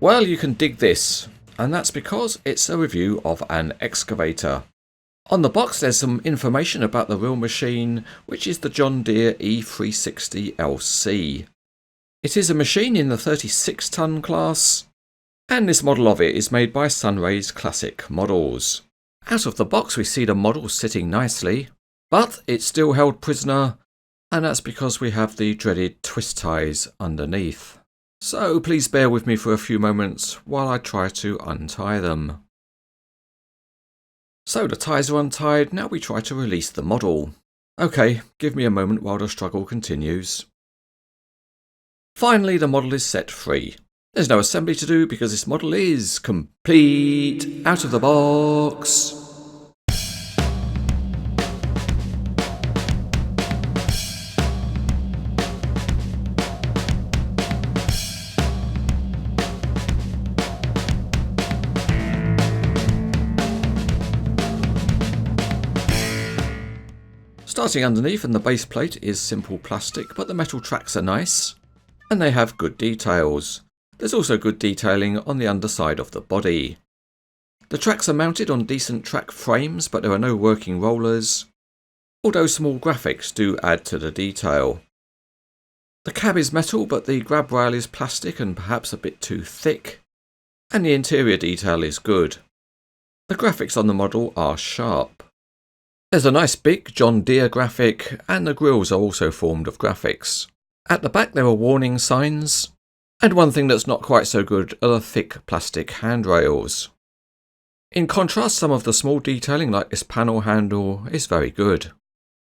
Well, you can dig this, and that's because it's a review of an excavator. On the box there's some information about the real machine, which is the John Deere E360 LC. It is a machine in the 36 ton class, and this model of it is made by Sunraise Classic Models. Out of the box we see the model sitting nicely, but it's still held prisoner, and that's because we have the dreaded twist ties underneath. So please bear with me for a few moments while I try to untie them. So the ties are untied, now we try to release the model. Okay, give me a moment while the struggle continues. Finally, the model is set free. There's no assembly to do because this model is complete, out of the box. Starting underneath, and the base plate is simple plastic, but the metal tracks are nice, and they have good details. There's also good detailing on the underside of the body. The tracks are mounted on decent track frames, but there are no working rollers, although small graphics do add to the detail. The cab is metal, but the grab rail is plastic and perhaps a bit too thick, and the interior detail is good. The graphics on the model are sharp. There's a nice big John Deere graphic, and the grills are also formed of graphics. At the back there are warning signs, and one thing that's not quite so good are the thick plastic handrails. In contrast, some of the small detailing like this panel handle is very good.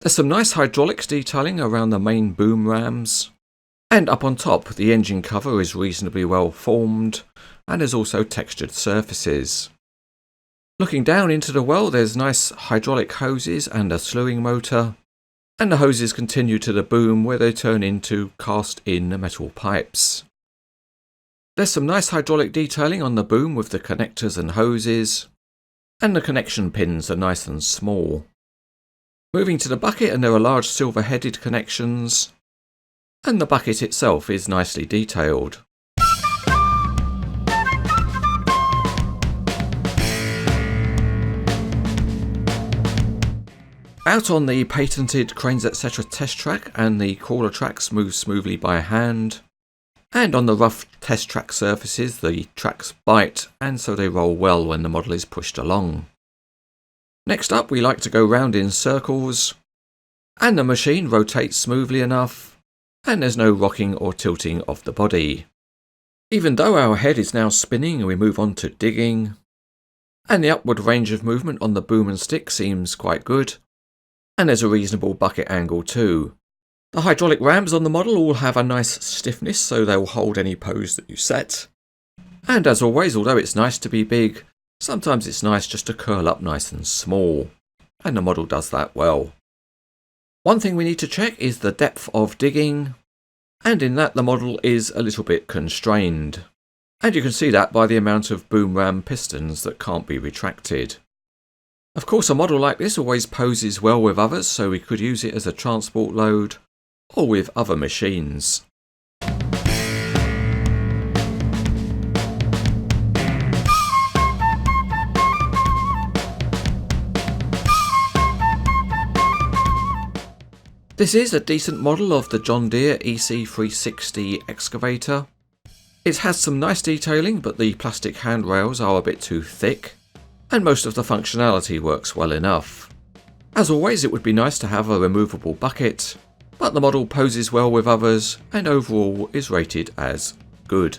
There's some nice hydraulics detailing around the main boom rams, and up on top the engine cover is reasonably well formed, and there's also textured surfaces. Looking down into the well, there's nice hydraulic hoses and a slewing motor, and the hoses continue to the boom where they turn into cast-in metal pipes. There's some nice hydraulic detailing on the boom with the connectors and hoses, and the connection pins are nice and small. Moving to the bucket, and there are large silver-headed connections, and the bucket itself is nicely detailed. Out on the patented Cranes Etc. test track, and the crawler tracks move smoothly by hand, and on the rough test track surfaces the tracks bite, and so they roll well when the model is pushed along. Next up, we like to go round in circles, and the machine rotates smoothly enough, and there's no rocking or tilting of the body. Even though our head is now spinning, we move on to digging, and the upward range of movement on the boom and stick seems quite good. And there's a reasonable bucket angle too. The hydraulic rams on the model all have a nice stiffness, so they'll hold any pose that you set. And as always, although it's nice to be big, sometimes it's nice just to curl up nice and small. And the model does that well. One thing we need to check is the depth of digging, and in that the model is a little bit constrained. And you can see that by the amount of boom ram pistons that can't be retracted. Of course, a model like this always poses well with others, so we could use it as a transport load, or with other machines. This is a decent model of the John Deere EC360 excavator. It has some nice detailing, but the plastic handrails are a bit too thick, and most of the functionality works well enough. As always, it would be nice to have a removable bucket, but the model poses well with others and overall is rated as good.